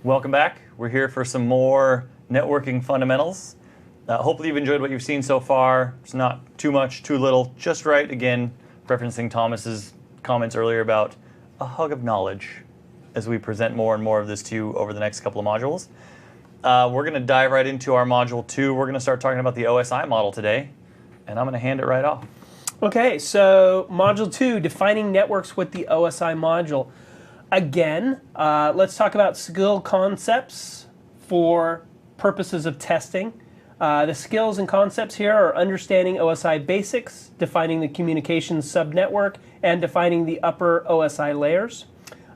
Welcome back. We're here for some more networking fundamentals. Hopefully you've enjoyed what you've seen so far. It's not too much, too little, just right. Again, referencing Thomas's comments earlier about a hug of knowledge as we present more and more of this to you over the next couple of modules. We're going to dive right into our module 2. We're going to start talking about the OSI model today, and I'm going to hand it right off. Okay, so module 2, defining networks with the OSI module. Again, let's talk about skill concepts for purposes of testing. The skills and concepts here are understanding OSI basics, defining the communications subnetwork, and defining the upper OSI layers,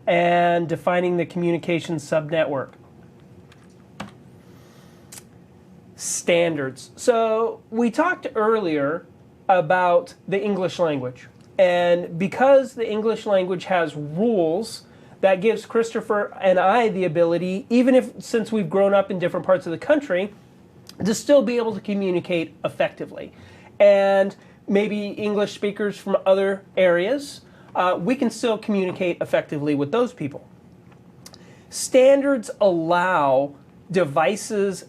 and defining the communications subnetwork. Standards. So we talked earlier about the English language. And because the English language has rules, that gives Christopher and I the ability, since we've grown up in different parts of the country, to still be able to communicate effectively. And maybe English speakers from other areas, we can still communicate effectively with those people. Standards allow devices,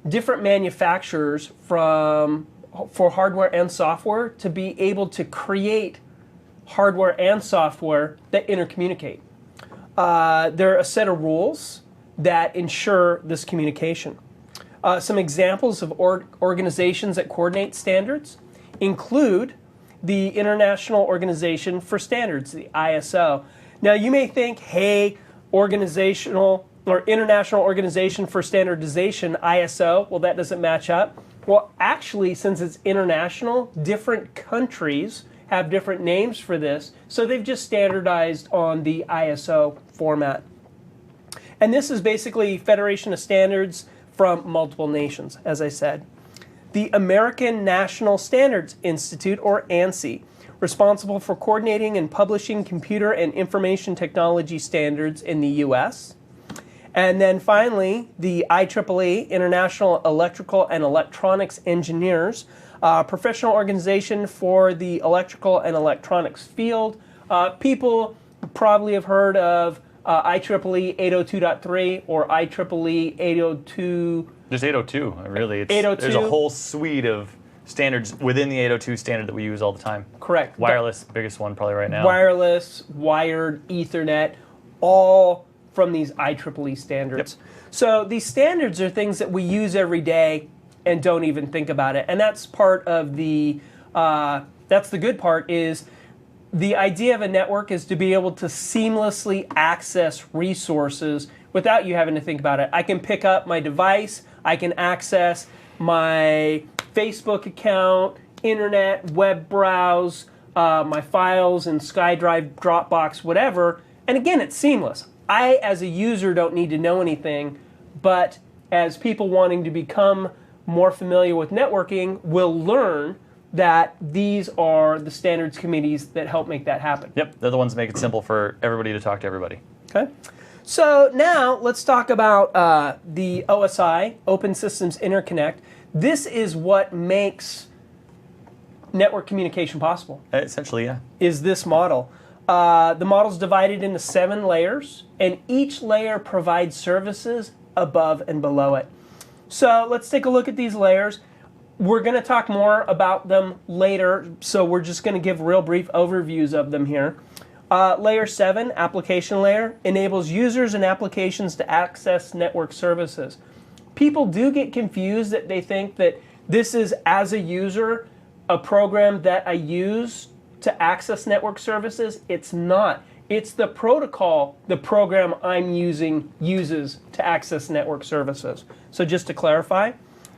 different manufacturers for hardware and software to be able to create hardware and software that intercommunicate. There are a set of rules that ensure this communication. Some examples of organizations that coordinate standards include the International Organization for Standards, the ISO. Now you may think, hey, International Organization for Standardization, ISO, well, that doesn't match up. Well, actually, since it's international, different countries have different names for this, so they've just standardized on the ISO format. And this is basically Federation of Standards from multiple nations, as I said. The American National Standards Institute, or ANSI, responsible for coordinating and publishing computer and information technology standards in the U.S., and then finally, the IEEE, International Electrical and Electronics Engineers, professional organization for the electrical and electronics field. People probably have heard of IEEE 802.3 or IEEE 802. Just 802, really. 802. There's a whole suite of standards within the 802 standard that we use all the time. Correct. Wireless, biggest one probably right now. Wireless, wired, Ethernet, all from these IEEE standards. Yep. So these standards are things that we use every day and don't even think about it. And that's part of that's the good part, is the idea of a network is to be able to seamlessly access resources without you having to think about it. I can pick up my device, I can access my Facebook account, internet, web browse, my files in SkyDrive, Dropbox, whatever. And again, it's seamless. I, as a user, don't need to know anything, but as people wanting to become more familiar with networking will learn that these are the standards committees that help make that happen. Yep, they're the ones that make it simple for everybody to talk to everybody. Okay. So now let's talk about the OSI, Open Systems Interconnect. This is what makes network communication possible. Essentially, yeah. Is this model. The model's divided into 7 layers, and each layer provides services above and below it. So let's take a look at these layers. We're going to talk more about them later, so we're just going to give real brief overviews of them here. Layer 7, application layer, enables users and applications to access network services. People do get confused that they think that this is, as a user, a program that I use to access network services. It's not. It's the protocol the program I'm using uses to access network services. So just to clarify,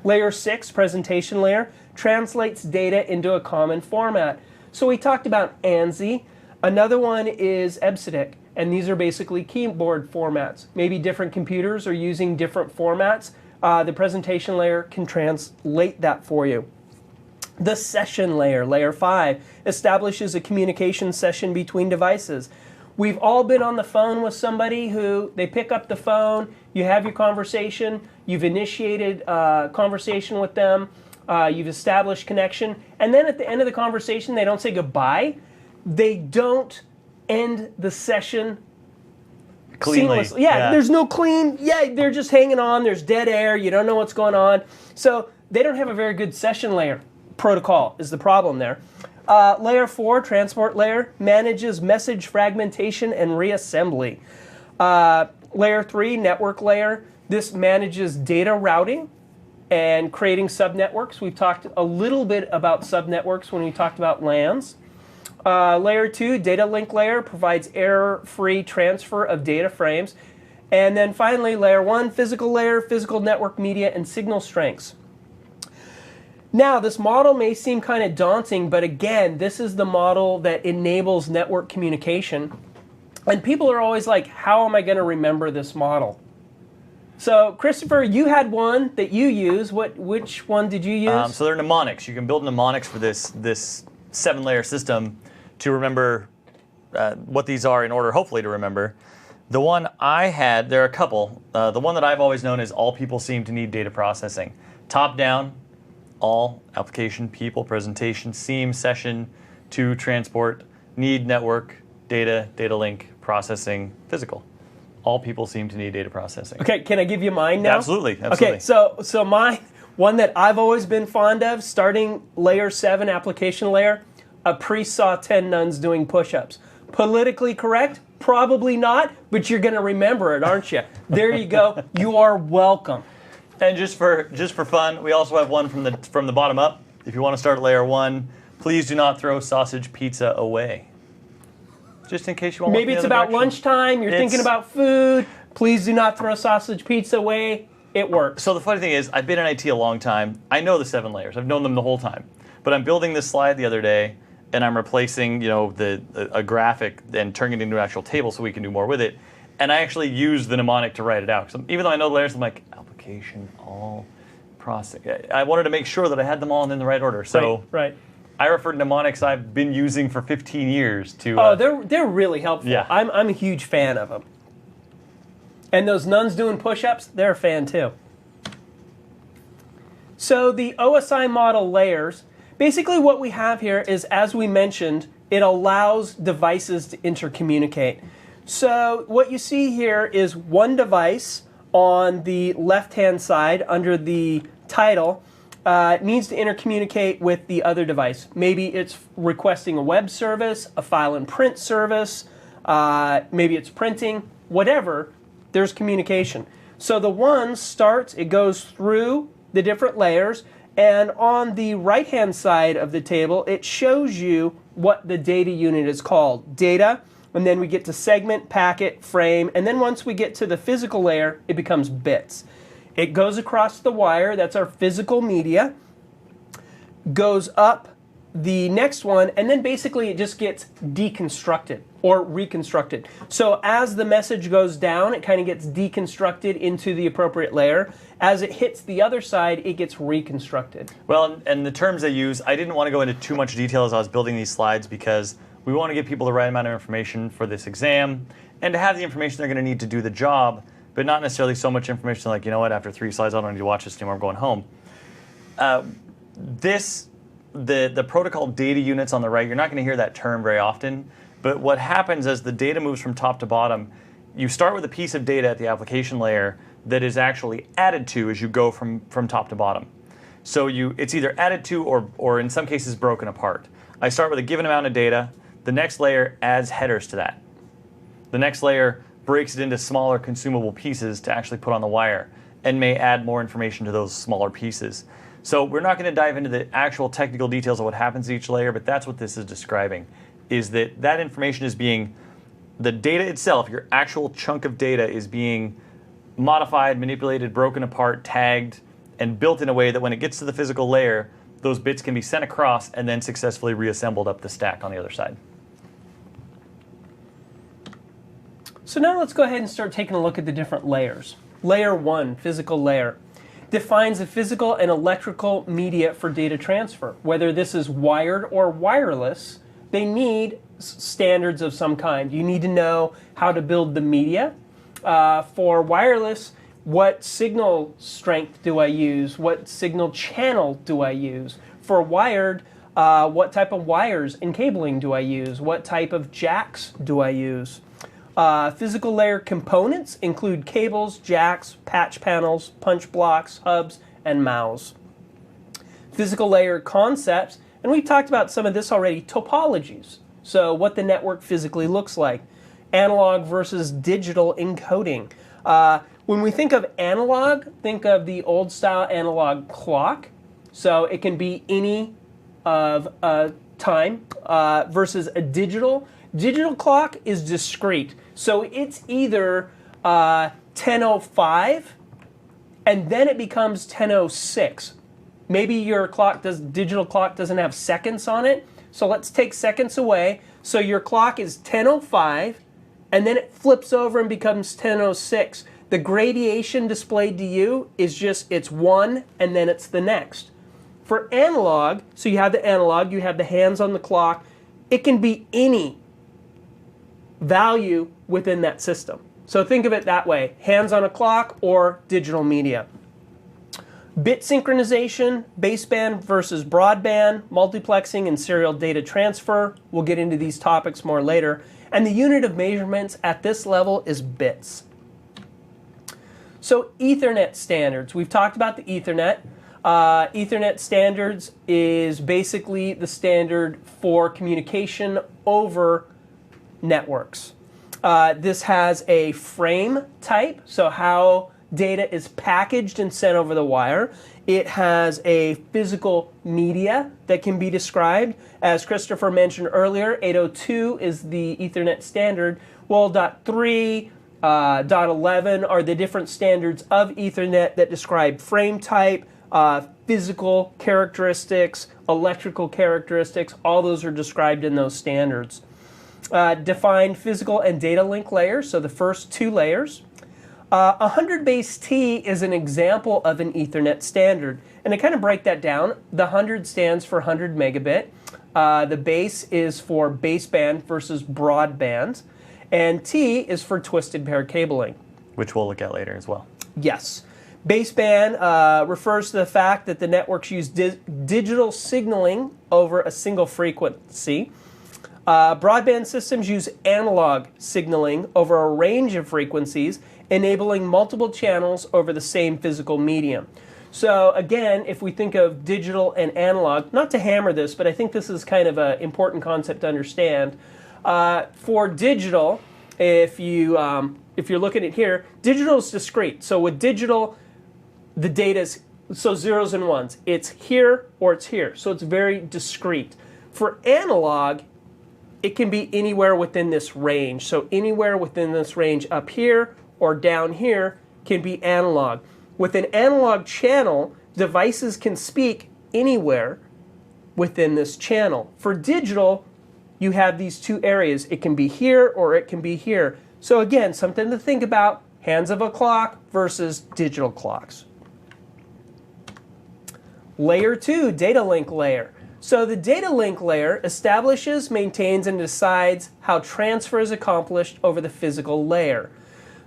layer 6, presentation layer, translates data into a common format. So we talked about ANSI. Another one is EBCDIC, and these are basically keyboard formats. Maybe different computers are using different formats. The presentation layer can translate that for you. The session layer, layer 5, establishes a communication session between devices. We've all been on the phone with somebody who, they pick up the phone, you have your conversation, you've initiated a conversation with them, you've established connection, and then at the end of the conversation, they don't say goodbye. They don't end the session cleanly. seamlessly. Yeah, there's no clean. Yeah, they're just hanging on. There's dead air. You don't know what's going on. So they don't have a very good session layer protocol is the problem there. Layer 4, transport layer, manages message fragmentation and reassembly. Layer 3, network layer, this manages data routing and creating subnetworks. We've talked a little bit about subnetworks when we talked about LANs. Layer 2, data link layer, provides error-free transfer of data frames. And then finally, layer 1, physical layer, physical network media and signal strengths. Now, this model may seem kind of daunting, but again, this is the model that enables network communication. And people are always like, how am I going to remember this model? So, Christopher, you had one that you use. Which one did you use? So they're mnemonics. You can build mnemonics for this 7-layer system to remember what these are in order, hopefully, to remember. The one I had, there are a couple. The one that I've always known is all people seem to need data processing. Top down, all, application, people, presentation, seam, session, to, transport, need, network, data, data link, processing, physical. All people seem to need data processing. Okay, can I give you mine now? Absolutely. Okay, so my one that I've always been fond of, starting layer 7 application layer, a priest saw 10 nuns doing push-ups. Politically correct? Probably not, but you're going to remember it, aren't you? There you go. You are welcome. And just for fun, we also have one from the bottom up. If you want to start at layer 1, please do not throw sausage pizza away. Just in case you want. Maybe it's about lunchtime. You're thinking about food. Please do not throw sausage pizza away. It works. So the funny thing is, I've been in IT a long time. I know the 7 layers. I've known them the whole time. But I'm building this slide the other day, and I'm replacing a graphic and turning it into an actual table so we can do more with it. And I actually use the mnemonic to write it out. So even though I know the layers, I'm like, application, all, process. I wanted to make sure that I had them all in the right order. So right. I refer to mnemonics I've been using for 15 years to... they're really helpful. Yeah. I'm a huge fan of them. And those nuns doing push-ups, they're a fan too. So the OSI model layers, basically what we have here is, as we mentioned, it allows devices to intercommunicate. So what you see here is one device on the left-hand side under the title needs to intercommunicate with the other device. Maybe it's requesting a web service, a file and print service, maybe it's printing, whatever, there's communication. So the one starts, it goes through the different layers, and on the right-hand side of the table, it shows you what the data unit is called. Data, and then we get to segment, packet, frame, and then once we get to the physical layer, it becomes bits. It goes across the wire, that's our physical media, goes up the next one, and then basically it just gets deconstructed or reconstructed. So as the message goes down, it kind of gets deconstructed into the appropriate layer. As it hits the other side, it gets reconstructed. Well, and the terms they use, I didn't want to go into too much detail as I was building these slides because we want to give people the right amount of information for this exam and to have the information they're going to need to do the job, but not necessarily so much information like, you know what, after 3 slides, I don't need to watch this anymore, I'm going home. The protocol data units on the right, you're not going to hear that term very often, but what happens as the data moves from top to bottom, you start with a piece of data at the application layer that is actually added to as you go from top to bottom. So it's either added to or in some cases broken apart. I start with a given amount of data, the next layer adds headers to that. The next layer breaks it into smaller consumable pieces to actually put on the wire and may add more information to those smaller pieces. So we're not going to dive into the actual technical details of what happens to each layer, but that's what this is describing, is that information is being, the data itself, your actual chunk of data is being modified, manipulated, broken apart, tagged, and built in a way that when it gets to the physical layer, those bits can be sent across and then successfully reassembled up the stack on the other side. So now let's go ahead and start taking a look at the different layers. Layer 1, physical layer, defines the physical and electrical media for data transfer. Whether this is wired or wireless, they need standards of some kind. You need to know how to build the media. For wireless, what signal strength do I use? What signal channel do I use? For wired, what type of wires and cabling do I use? What type of jacks do I use? Physical layer components include cables, jacks, patch panels, punch blocks, hubs, and mouths. Physical layer concepts, and we've talked about some of this already, topologies. So what the network physically looks like. Analog versus digital encoding. When we think of analog, think of the old style analog clock. So it can be any of time versus a digital. Digital clock is discrete. So it's either 10:05 and then it becomes 10:06. Maybe your digital clock doesn't have seconds on it. So let's take seconds away. So your clock is 10:05 and then it flips over and becomes 10:06. The gradation displayed to you is just it's one and then it's the next. For analog, so you have the analog, you have the hands on the clock. It can be any value within that system. So think of it that way, hands on a clock or digital media. Bit synchronization, baseband versus broadband, multiplexing and serial data transfer. We'll get into these topics more later. And the unit of measurements at this level is bits. So Ethernet standards. We've talked about the Ethernet. Ethernet standards is basically the standard for communication over networks. This has a frame type, so how data is packaged and sent over the wire. It has a physical media that can be described. As Christopher mentioned earlier, 802 is the Ethernet standard. Well, .3, .11 are the different standards of Ethernet that describe frame type, physical characteristics, electrical characteristics. All those are described in those standards. Defined physical and data link layers, so the first two layers. 100 base T is an example of an Ethernet standard. And to kind of break that down, the 100 stands for 100 megabit. The base is for baseband versus broadband. And T is for twisted pair cabling. Which we'll look at later as well. Yes. Baseband refers to the fact that the networks use digital signaling over a single frequency. Broadband systems use analog signaling over a range of frequencies, enabling multiple channels over the same physical medium. So again, if we think of digital and analog, not to hammer this, but I think this is kind of an important concept to understand. For digital, if you're looking at here, digital is discrete. So with digital, the data's so zeros and ones. It's here or it's here. So it's very discrete. For analog, it can be anywhere within this range. So anywhere within this range up here or down here can be analog. With an analog channel, devices can speak anywhere within this channel. For digital, you have these two areas. It can be here or it can be here. So again, something to think about, hands of a clock versus digital clocks. Layer 2, data link layer. So the data link layer establishes, maintains, and decides how transfer is accomplished over the physical layer.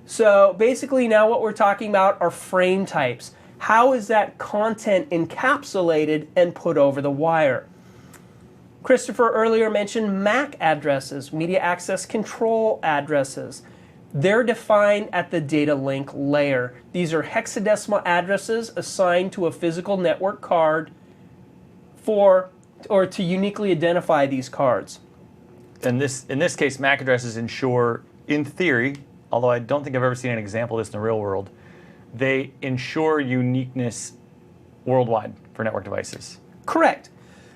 So basically now what we're talking about are frame types. How is that content encapsulated and put over the wire? Christopher earlier mentioned MAC addresses, media access control addresses. They're defined at the data link layer. These are hexadecimal addresses assigned to a physical network card or to uniquely identify these cards. And in this case, MAC addresses ensure, in theory, although I don't think I've ever seen an example of this in the real world, they ensure uniqueness worldwide for network devices. Correct.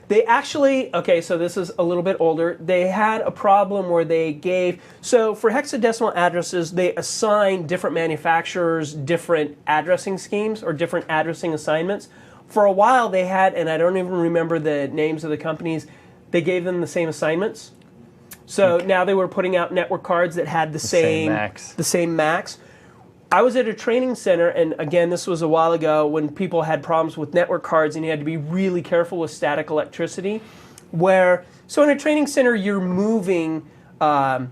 They actually, okay, so this is a little bit older. They had a problem where they gave, so for hexadecimal addresses, they assign different manufacturers different addressing schemes or different addressing assignments. For a while they had, and I don't even remember the names of the companies, they gave them the same assignments. So now they were putting out network cards that had the same MACs. I was at a training center, and again, this was a while ago when people had problems with network cards and you had to be really careful with static electricity. So in a training center, you're moving hardware.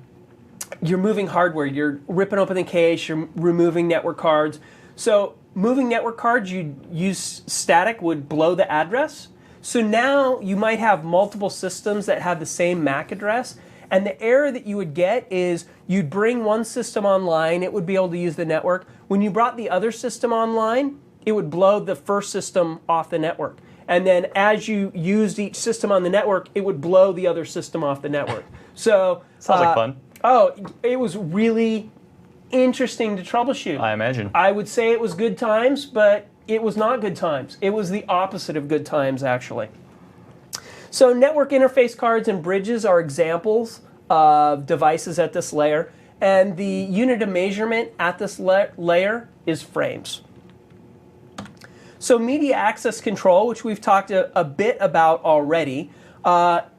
You're ripping open the case, you're removing network cards. So moving network cards, you use static would blow the address. So now you might have multiple systems that have the same MAC address, And the error that you would get is you'd bring one system online, it would be able to use the network. When you brought the other system online, it would blow the first system off the network. And then as you used each system on the network, it would blow the other system off the network. So Sounds like fun. Oh, it was really interesting to troubleshoot. I imagine. I would say it was good times, but it was not good times. It was the opposite of good times, actually. So network interface cards and bridges are examples of devices at this layer, and the unit of measurement at this layer is frames. So media access control, which we've talked a bit about already,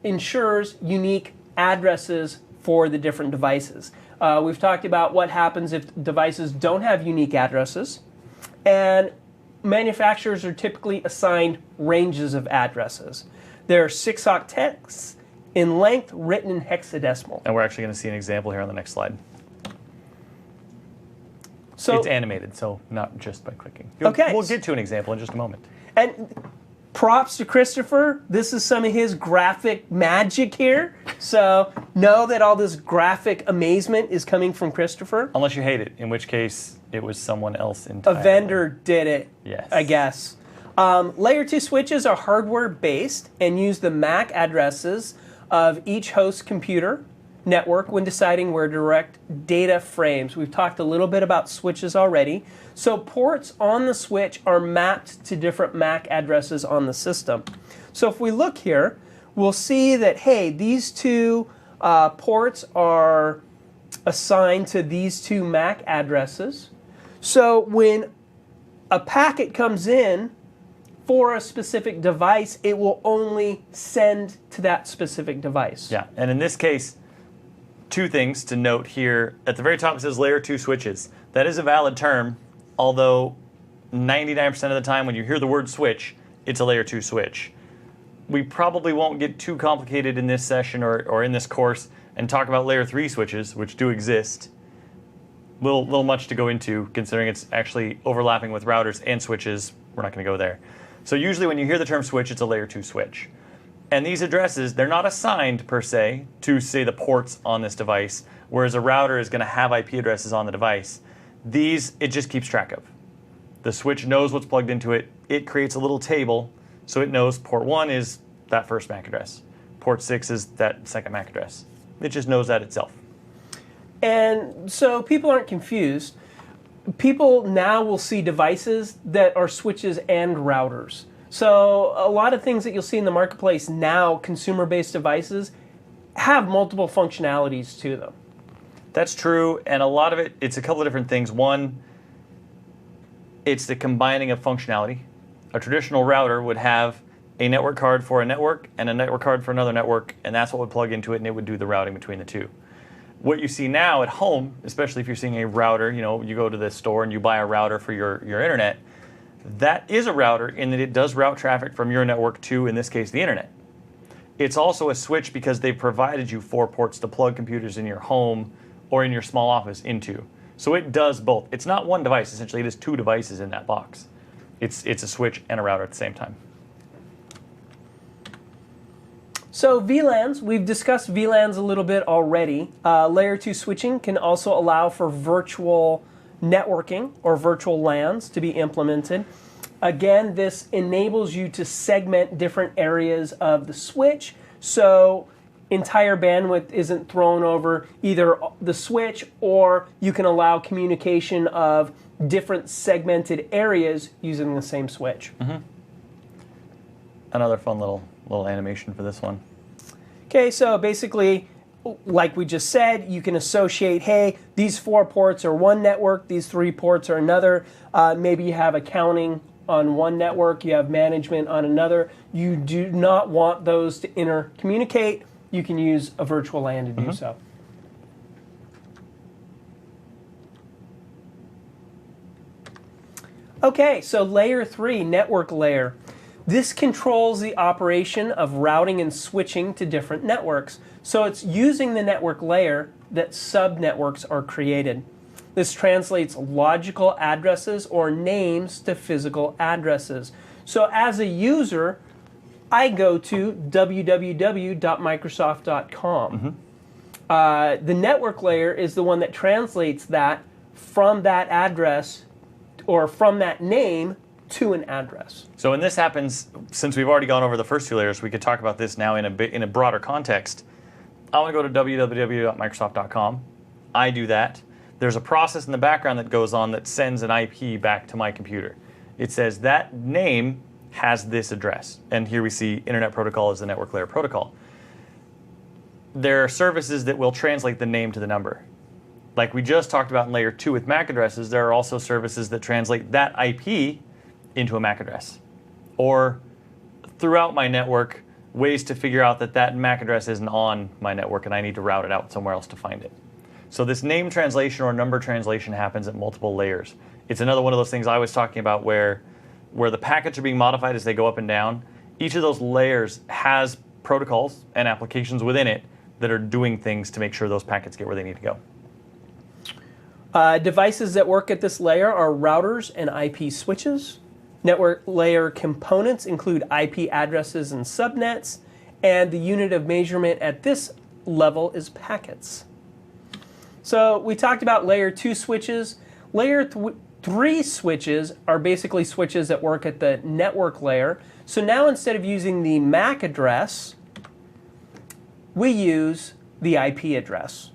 ensures unique addresses for the different devices. We've talked about what happens if devices don't have unique addresses, and manufacturers are typically assigned ranges of addresses. There are 6 octets in length, written in hexadecimal. And we're actually going to see an example here on the next slide. So it's animated, so not just by clicking. Okay. We'll get to an example in just a moment. And props to Christopher. This is some of his graphic magic here. So know that all this graphic amazement is coming from Christopher. Unless you hate it, in which case it was someone else entirely. A vendor did it, Yes. I guess. Layer 2 switches are hardware-based and use the MAC addresses of each host computer network when deciding where to direct data frames. We've talked a little bit about switches already. So ports on the switch are mapped to different MAC addresses on the system. So if we look here, we'll see that, hey, these two ports are assigned to these two MAC addresses. So when a packet comes in for a specific device, it will only send to that specific device. Yeah, and in this case, 2 things to note here. At the very top it says layer 2 switches. That is a valid term, although 99% of the time when you hear the word switch, it's a layer 2 switch. We probably won't get too complicated in this session or in this course and talk about layer 3 switches, which do exist. Little much to go into, considering it's actually overlapping with routers and switches. We're not going to go there. So usually when you hear the term switch, it's a layer 2 switch. And these addresses, they're not assigned per se to, say, the ports on this device, whereas a router is going to have IP addresses on the device. These, it just keeps track of. The switch knows what's plugged into it. It creates a little table, so it knows port 1 is that first MAC address. Port 6 is that second MAC address. It just knows that itself. And so people aren't confused. People now will see devices that are switches and routers. So a lot of things that you'll see in the marketplace now, consumer-based devices, have multiple functionalities to them. That's true, and a lot of it, it's a couple of different things. One, it's the combining of functionality. A traditional router would have a network card for a network and a network card for another network, and that's what would plug into it, and it would do the routing between the two. What you see now at home, especially if you're seeing a router, you go to the store and you buy a router for your internet, that is a router in that it does route traffic from your network to, in this case, the internet. It's also a switch because they've provided you 4 ports to plug computers in your home or in your small office into. So it does both. It's not one device, essentially. It is 2 devices in that box. It's a switch and a router at the same time. So VLANs, we've discussed VLANs a little bit already. Layer 2 switching can also allow for virtual networking or virtual LANs to be implemented. Again, this enables you to segment different areas of the switch, so entire bandwidth isn't thrown over either the switch, or you can allow communication of different segmented areas using the same switch. Mm-hmm. Another fun little animation for this one. Okay, so basically, like we just said, you can associate, hey, these 4 ports are one network, these 3 ports are another. Maybe you have accounting on one network, you have management on another. You do not want those to intercommunicate. You can use a virtual LAN to do so. Okay, so layer 3, network layer. This controls the operation of routing and switching to different networks. So it's using the network layer that subnetworks are created. This translates logical addresses or names to physical addresses. So as a user, I go to www.microsoft.com. The network layer is the one that translates that from that address or from that name to an address. So when this happens, since we've already gone over the first two layers, we could talk about this now in a broader context. I want to go to www.microsoft.com. I do that. There's a process in the background that goes on that sends an IP back to my computer. It says that name has this address. And here we see Internet Protocol as the network layer protocol. There are services that will translate the name to the number. Like we just talked about in layer 2 with MAC addresses, there are also services that translate that IP into a MAC address. Or throughout my network, ways to figure out that that MAC address isn't on my network and I need to route it out somewhere else to find it. So this name translation or number translation happens at multiple layers. It's another one of those things I was talking about where the packets are being modified as they go up and down. Each of those layers has protocols and applications within it that are doing things to make sure those packets get where they need to go. Devices that work at this layer are routers and IP switches. Network layer components include IP addresses and subnets, and the unit of measurement at this level is packets. So we talked about layer 2 switches. Layer 3 switches are basically switches that work at the network layer. So now instead of using the MAC address, we use the IP address.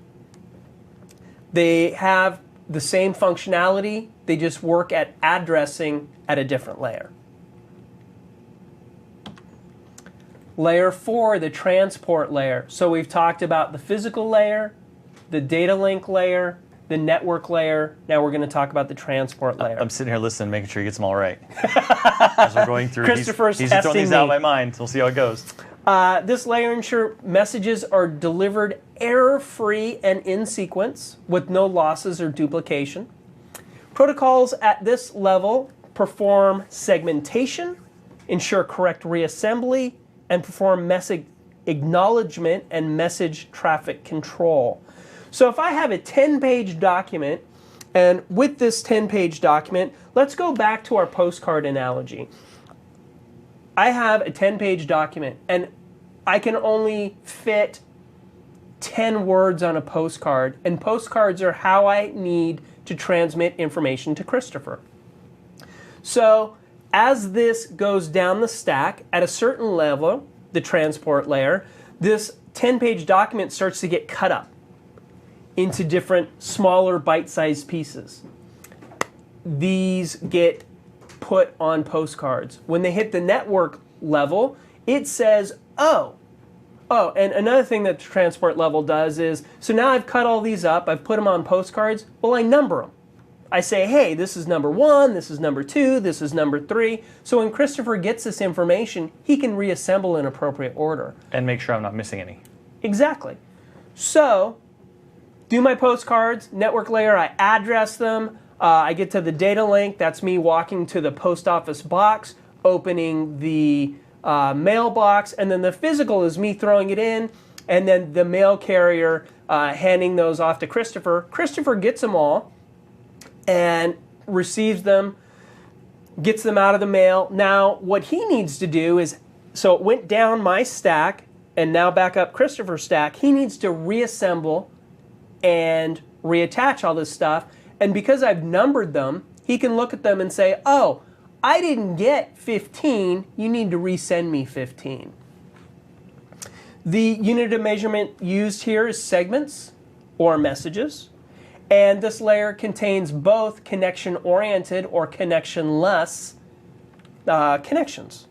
They have the same functionality, they just work at addressing at a different layer. Layer 4, the transport layer. So we've talked about the physical layer, the data link layer, the network layer. Now we're going to talk about the transport layer. I'm sitting here listening, making sure he gets them all right. As we're going through, Christopher's he's throwing these testing out of me. my mind. We'll see how it goes. This layer ensures messages are delivered error-free and in sequence with no losses or duplication. Protocols at this level perform segmentation, ensure correct reassembly, and perform message acknowledgement and message traffic control. So if I have a 10-page document, and with this 10-page document, let's go back to our postcard analogy. I have a 10-page document, and I can only fit 10 words on a postcard, and postcards are how I need to transmit information to Christopher. So as this goes down the stack, at a certain level, the transport layer, this 10-page document starts to get cut up into different smaller bite-sized pieces. These get put on postcards. When they hit the network level, it says, oh, and another thing that the transport level does is, so now I've cut all these up, I've put them on postcards, well, I number them. I say, hey, this is number 1, this is number 2, this is number 3. So when Christopher gets this information, he can reassemble in appropriate order. And make sure I'm not missing any. Exactly. So, do my postcards, network layer, I address them, I get to the data link, that's me walking to the post office box, opening the mailbox, and then the physical is me throwing it in, and then the mail carrier handing those off to Christopher. Christopher gets them all and receives them, gets them out of the mail. Now, what he needs to do is, so it went down my stack and now back up Christopher's stack, he needs to reassemble and reattach all this stuff. And because I've numbered them, he can look at them and say, oh, I didn't get 15, you need to resend me 15. The unit of measurement used here is segments or messages. And this layer contains both connection-oriented or connection-less connections.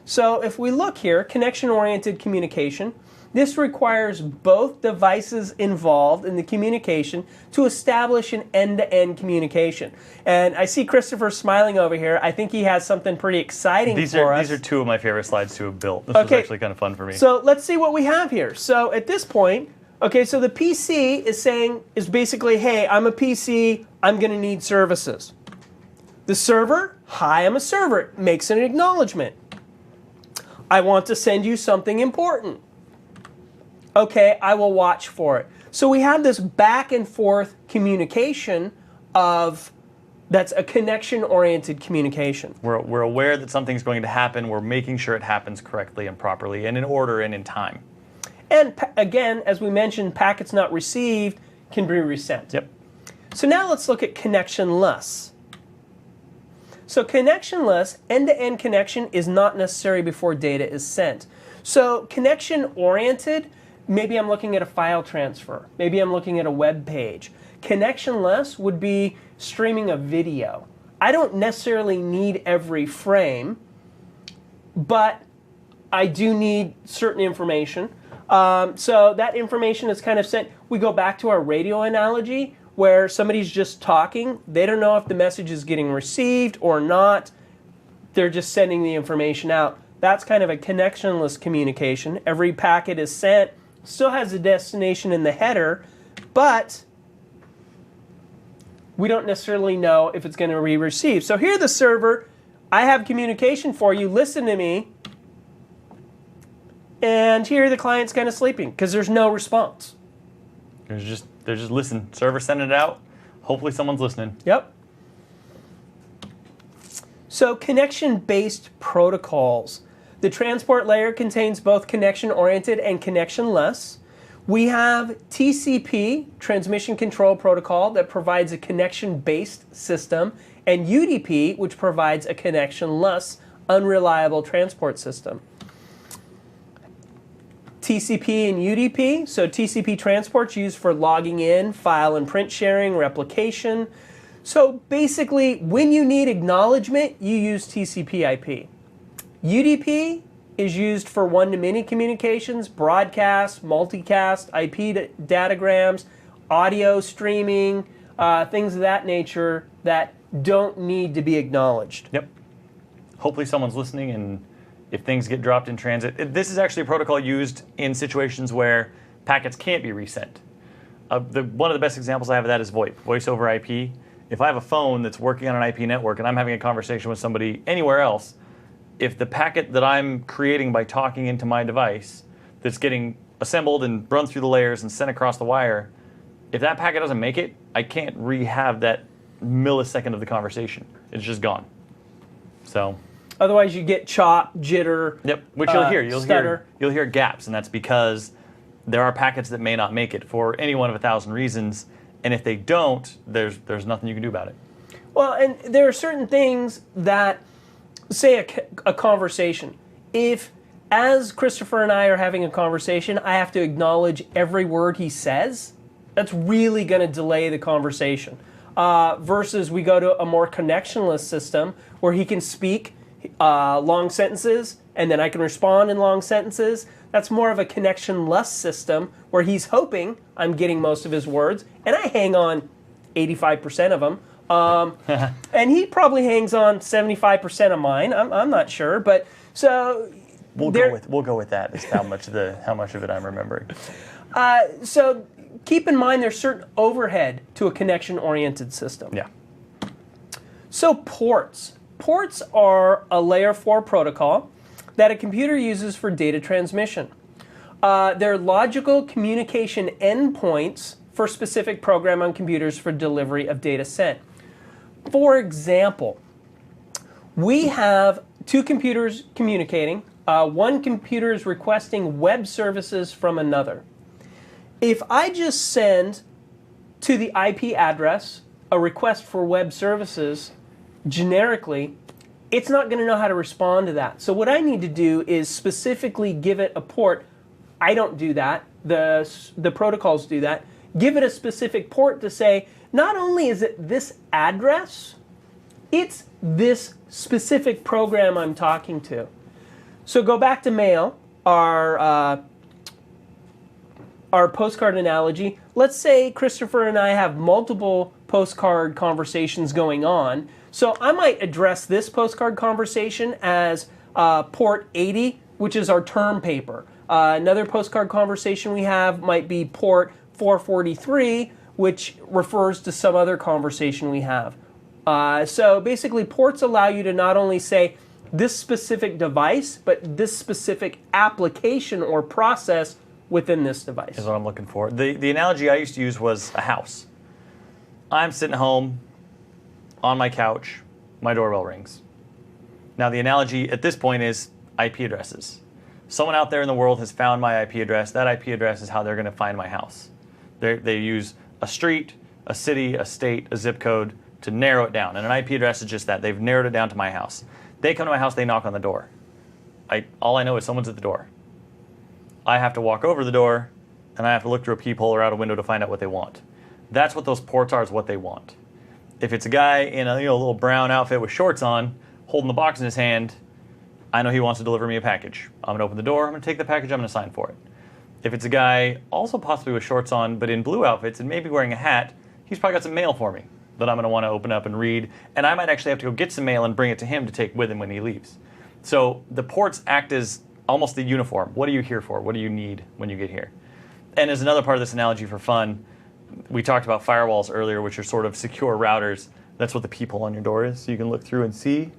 So if we look here, connection-oriented communication, this requires both devices involved in the communication to establish an end-to-end communication. And I see Christopher smiling over here. I think he has something pretty exciting for us. These are two of my favorite slides to have built. This was actually kind of fun for me. So let's see what we have here. So at this point, okay, so the PC is basically, hey, I'm a PC, I'm going to need services. The server, hi, I'm a server, it makes an acknowledgement. I want to send you something important. Okay, I will watch for it. So we have this back and forth communication that's a connection-oriented communication. We're aware that something's going to happen. We're making sure it happens correctly and properly and in order and in time. And again, as we mentioned, packets not received can be resent. Yep. So now let's look at connectionless. So connectionless, end-to-end connection is not necessary before data is sent. So connection-oriented, maybe I'm looking at a file transfer. Maybe I'm looking at a web page. Connectionless would be streaming a video. I don't necessarily need every frame, but I do need certain information. So that information is kind of sent. We go back to our radio analogy where somebody's just talking. They don't know if the message is getting received or not. They're just sending the information out. That's kind of a connectionless communication. Every packet is sent, still has a destination in the header, but we don't necessarily know if it's going to be received. So here the server, I have communication for you, listen to me. And here the client's kind of sleeping because there's no response. They're just listening. Server sending it out. Hopefully someone's listening. Yep. So connection-based protocols. The transport layer contains both connection-oriented and connectionless. We have TCP, Transmission Control Protocol, that provides a connection-based system, and UDP, which provides a connectionless, unreliable transport system. TCP and UDP, so TCP transport's used for logging in, file and print sharing, replication. So basically, when you need acknowledgement, you use TCP IP. UDP is used for one-to-many communications, broadcast, multicast, IP datagrams, audio streaming, things of that nature that don't need to be acknowledged. Yep. Hopefully someone's listening, and if things get dropped in transit. This is actually a protocol used in situations where packets can't be resent. One of the best examples I have of that is VoIP, voice over IP. If I have a phone that's working on an IP network and I'm having a conversation with somebody anywhere else, if the packet that I'm creating by talking into my device that's getting assembled and run through the layers and sent across the wire, if that packet doesn't make it, I can't re-have that millisecond of the conversation. It's just gone. So otherwise you get chop, jitter, yep, which you'll hear. Stutter. You'll hear gaps, and that's because there are packets that may not make it for any one of 1,000 reasons, and if they don't, there's nothing you can do about it. Well, and there are certain things that, say a conversation. If, as Christopher and I are having a conversation, I have to acknowledge every word he says, that's really going to delay the conversation. Versus we go to a more connectionless system where he can speak long sentences and then I can respond in long sentences. That's more of a connectionless system where he's hoping I'm getting most of his words and I hang on 85% of them. And he probably hangs on 75% of mine. I'm not sure, but so we'll go with that. Is how much of it I'm remembering. So keep in mind there's certain overhead to a connection-oriented system. Yeah. So ports. Ports are a layer 4 protocol that a computer uses for data transmission. They're logical communication endpoints for specific program on computers for delivery of data sent. For example, we have two computers communicating. One computer is requesting web services from another. If I just send to the IP address a request for web services generically, it's not going to know how to respond to that. So what I need to do is specifically give it a port. I don't do that. The protocols do that. Give it a specific port to say, not only is it this address, it's this specific program I'm talking to. So go back to mail, our postcard analogy. Let's say Christopher and I have multiple postcard conversations going on. So I might address this postcard conversation as port 80, which is our term paper. Another postcard conversation we have might be port 443, which refers to some other conversation we have. So basically, ports allow you to not only say this specific device, but this specific application or process within this device. Is what I'm looking for. The analogy I used to use was a house. I'm sitting home on my couch, my doorbell rings. Now the analogy at this point is IP addresses. someone out there in the world has found my IP address. That IP address is how they're going to find my house. They use a street, a city, a state, a zip code to narrow it down. And an IP address is just that. They've narrowed it down to my house. They come to my house, they knock on the door. All I know is someone's at the door. I have to walk over the door, and I have to look through a peephole or out a window to find out what they want. That's what those ports are, is what they want. If it's a guy in a little brown outfit with shorts on, holding the box in his hand, I know he wants to deliver me a package. I'm going to open the door, I'm going to take the package, I'm going to sign for it. If it's a guy also possibly with shorts on, but in blue outfits and maybe wearing a hat, he's probably got some mail for me that I'm going to want to open up and read, and I might actually have to go get some mail and bring it to him to take with him when he leaves. So the ports act as almost the uniform. What are you here for? What do you need when you get here? And as another part of this analogy for fun, we talked about firewalls earlier, which are sort of secure routers. That's what the peephole on your door is, so you can look through and see.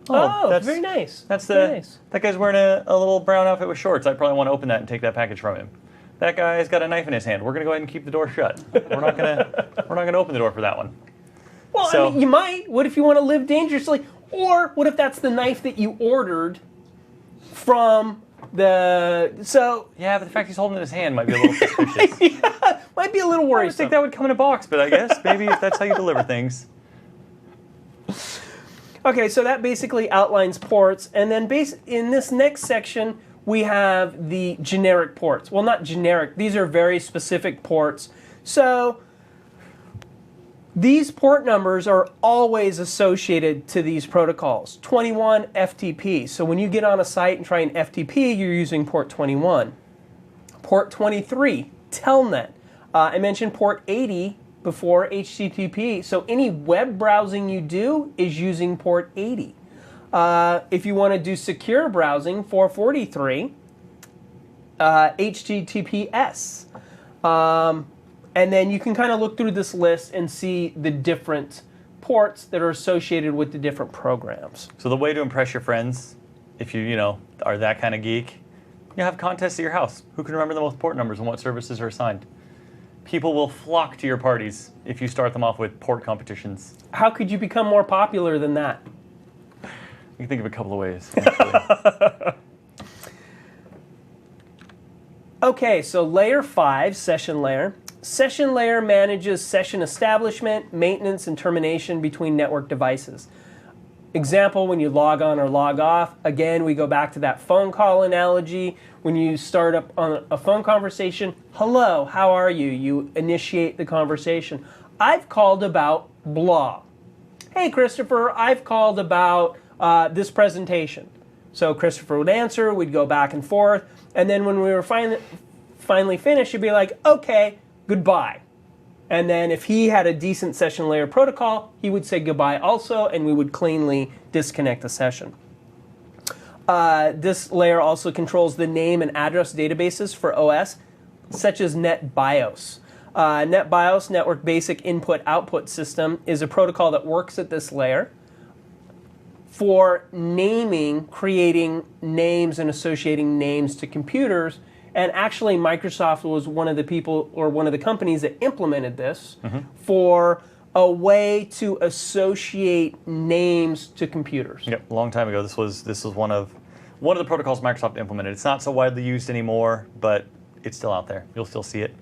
That's very nice. That guy's wearing a little brown outfit with shorts. I probably want to open that and take that package from him. That guy's got a knife in his hand. We're going to go ahead and keep the door shut. We're not going to open the door for that one. Well, I mean, you might. What if you want to live dangerously? Or what if that's the knife that you ordered from the... Yeah, but the fact he's holding it in his hand might be a little suspicious. Yeah, might be a little worrisome. I would think that would come in a box, but I guess maybe if that's how you deliver things. Okay, so that basically outlines ports. And then in this next section, we have the generic ports. Well, not generic. These are very specific ports. So these port numbers are always associated to these protocols. 21 FTP. So when you get on a site and try an FTP, you're using port 21. Port 23, Telnet. I mentioned port 80 before, HTTP. So any web browsing you do is using port 80. If you want to do secure browsing, 443, HTTPS. And then you can kind of look through this list and see the different ports that are associated with the different programs. So the way to impress your friends, if you are that kind of geek, you have contests at your house. Who can remember the most port numbers and what services are assigned? People will flock to your parties if you start them off with port competitions. How could you become more popular than that? You can think of a couple of ways. Okay, so layer 5, session layer. Session layer manages session establishment, maintenance, and termination between network devices. Example, when you log on or log off, again, we go back to that phone call analogy. When you start up on a phone conversation, hello, how are you? You initiate the conversation. I've called about blah. Hey, Christopher, I've called about this presentation. So Christopher would answer, we'd go back and forth, and then when we were finally finished, you'd be like, okay, goodbye. And then if he had a decent session layer protocol, he would say goodbye also, and we would cleanly disconnect the session. This layer also controls the name and address databases for OS, such as NetBIOS. NetBIOS, Network Basic Input-Output System, is a protocol that works at this layer for naming, creating names and associating names to computers. And actually, Microsoft was one of the people or one of the companies that implemented this for a way to associate names to computers. Yep, a long time ago. This was one of the protocols Microsoft implemented. It's not so widely used anymore, but it's still out there. You'll still see it.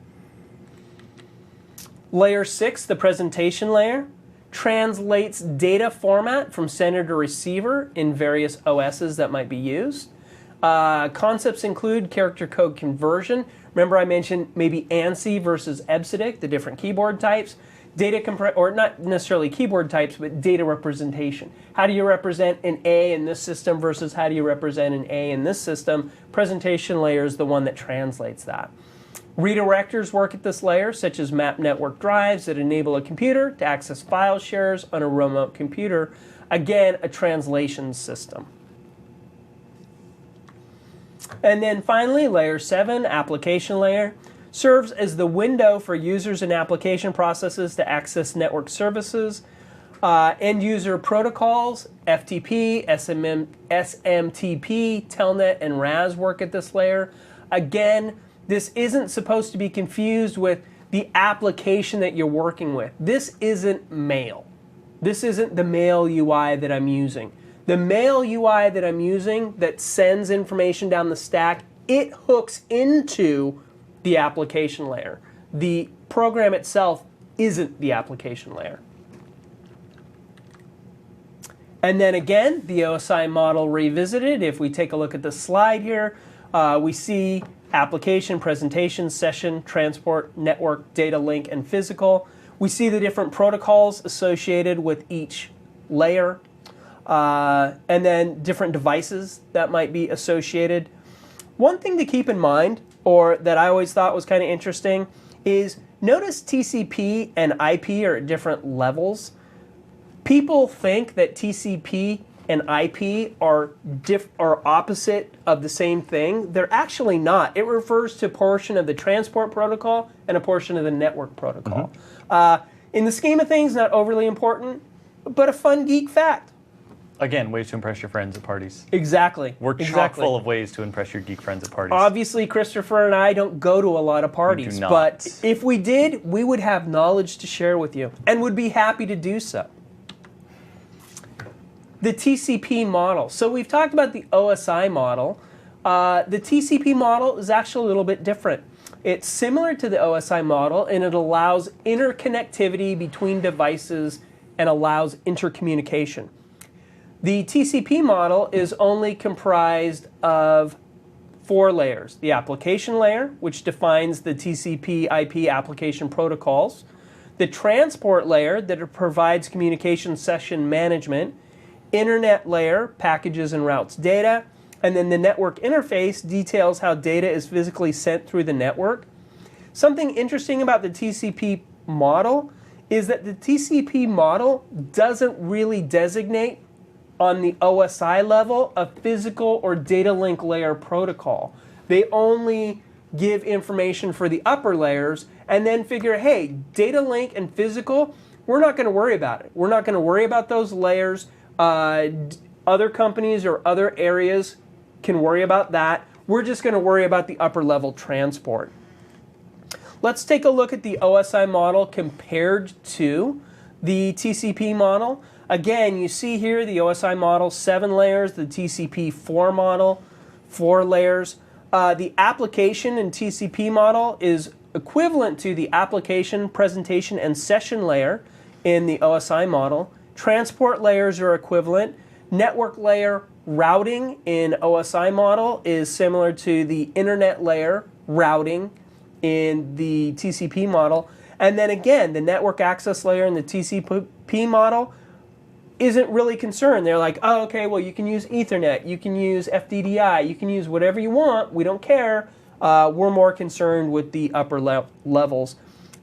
Layer 6, the presentation layer, translates data format from sender to receiver in various OSs that might be used. Concepts include character code conversion. Remember I mentioned maybe ANSI versus EBCDIC, the different keyboard types. Or not necessarily keyboard types, but data representation. How do you represent an A in this system versus how do you represent an A in this system? Presentation layer is the one that translates that. Redirectors work at this layer, such as map network drives that enable a computer to access file shares on a remote computer. Again, a translation system. And then finally, layer 7, application layer, serves as the window for users and application processes to access network services. End user protocols, FTP, SMTP, Telnet, and RAS work at this layer. Again, this isn't supposed to be confused with the application that you're working with. This isn't mail. This isn't the mail UI that I'm using. The mail UI that I'm using that sends information down the stack, it hooks into the application layer. The program itself isn't the application layer. And then again, the OSI model revisited. If we take a look at the slide here, we see application, presentation, session, transport, network, data link, and physical. We see the different protocols associated with each layer, and then different devices that might be associated. One thing to keep in mind, or that I always thought was kind of interesting, is notice TCP and IP are at different levels. People think that TCP and IP are opposite of the same thing. They're actually not. It refers to a portion of the transport protocol and a portion of the network protocol. In the scheme of things, not overly important, but a fun geek fact. Again, ways to impress your friends at parties. Exactly. We're chock full of ways to impress your geek friends at parties. Obviously, Christopher and I don't go to a lot of parties, but if we did, we would have knowledge to share with you and would be happy to do so. The TCP model. So we've talked about the OSI model. The TCP model is actually a little bit different. It's similar to the OSI model, and it allows interconnectivity between devices and allows intercommunication. The TCP model is only comprised of 4 layers. The application layer, which defines the TCP IP application protocols. The transport layer that provides communication session management. Internet layer, packages and routes data. And then the network interface details how data is physically sent through the network. Something interesting about the TCP model is that the TCP model doesn't really designate on the OSI level a physical or data link layer protocol. They only give information for the upper layers and then figure, hey, data link and physical, we're not going to worry about it. We're not going to worry about those layers. Other companies or other areas can worry about that. We're just going to worry about the upper level transport. Let's take a look at the OSI model compared to the TCP model. Again, you see here the OSI model, 7 layers, the TCP 4 model, 4 layers. The application and TCP model is equivalent to the application, presentation, and session layer in the OSI model. Transport layers are equivalent. Network layer routing in OSI model is similar to the internet layer routing in the TCP model. And then again, the network access layer in the TCP model isn't really concerned. They're like, oh, okay, well, you can use Ethernet, you can use FDDI, you can use whatever you want. We don't care. We're more concerned with the upper levels.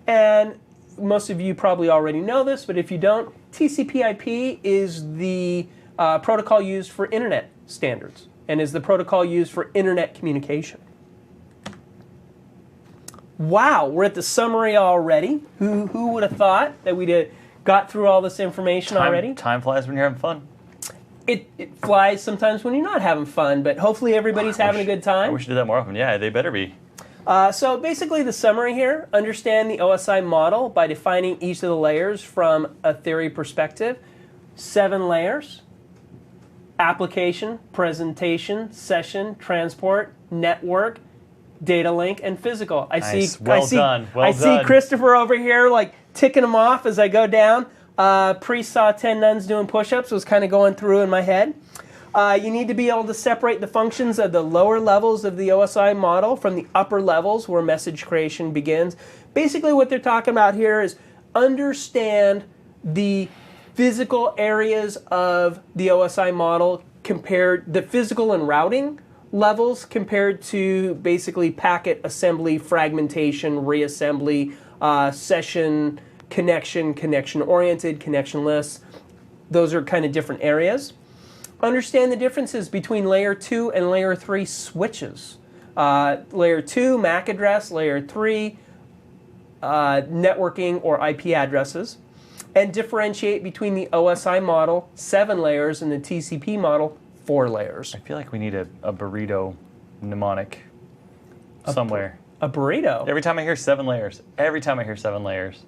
And most of you probably already know this, but if you don't, TCP/IP is the protocol used for internet standards and is the protocol used for internet communication. Wow, we're at the summary already. Who would have thought that we'd got through all this information already? Time flies when you're having fun. It flies sometimes when you're not having fun, but hopefully everybody's having a good time. I wish you did that more often. Yeah, they better be. So basically the summary here, understand the OSI model by defining each of the layers from a theory perspective. 7 layers: application, presentation, session, transport, network, data link, and physical. I see Christopher over here like ticking them off as I go down. Priest saw 10 nuns doing push-ups, was kind of going through in my head. You need to be able to separate the functions of the lower levels of the OSI model from the upper levels where message creation begins. Basically what they're talking about here is understand the physical areas of the OSI model compared, the physical and routing levels compared to basically packet assembly, fragmentation, reassembly, session, connection-oriented, connectionless. Those are kind of different areas. Understand the differences between layer 2 and layer 3 switches. Layer 2, MAC address, layer 3, networking or IP addresses. And differentiate between the OSI model, 7 layers, and the TCP model, 4 layers. I feel like we need a burrito mnemonic somewhere. A burrito? Every time I hear 7 layers. Every time I hear 7 layers.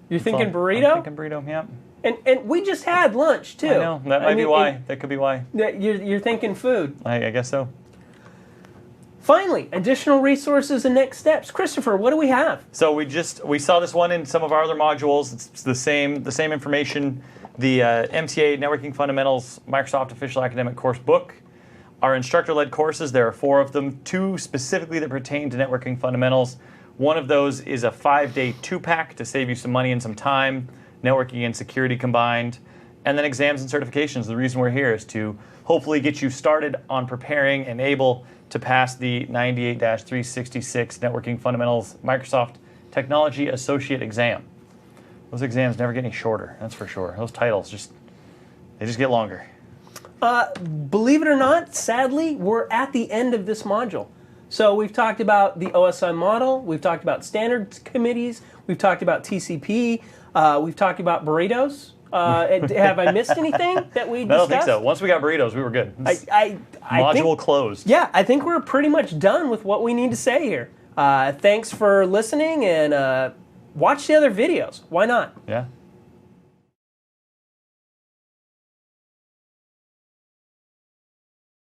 You're thinking burrito? I'm thinking burrito, yeah. And we just had lunch too. I know, that might be why. That could be why. You're thinking food. I guess so. Finally, additional resources and next steps. Christopher, what do we have? So we saw this one in some of our other modules. It's the same information. The MTA Networking Fundamentals Microsoft Official Academic Course book. Our instructor-led courses, there are 4 of them, 2 specifically that pertain to networking fundamentals. One of those is a 5-day 2-pack to save you some money and some time, networking and security combined. And then exams and certifications. The reason we're here is to hopefully get you started on preparing and able to pass the 98-366 Networking Fundamentals Microsoft Technology Associate Exam. Those exams never get any shorter, that's for sure. Those titles they just get longer. Believe it or not, sadly, we're at the end of this module. So we've talked about the OSI model, we've talked about standards committees, we've talked about TCP, we've talked about burritos. Have I missed anything that we discussed? I don't think so. Once we got burritos, we were good. I Module think, closed. Yeah, I think we're pretty much done with what we need to say here. Thanks for listening, and watch the other videos. Why not? Yeah.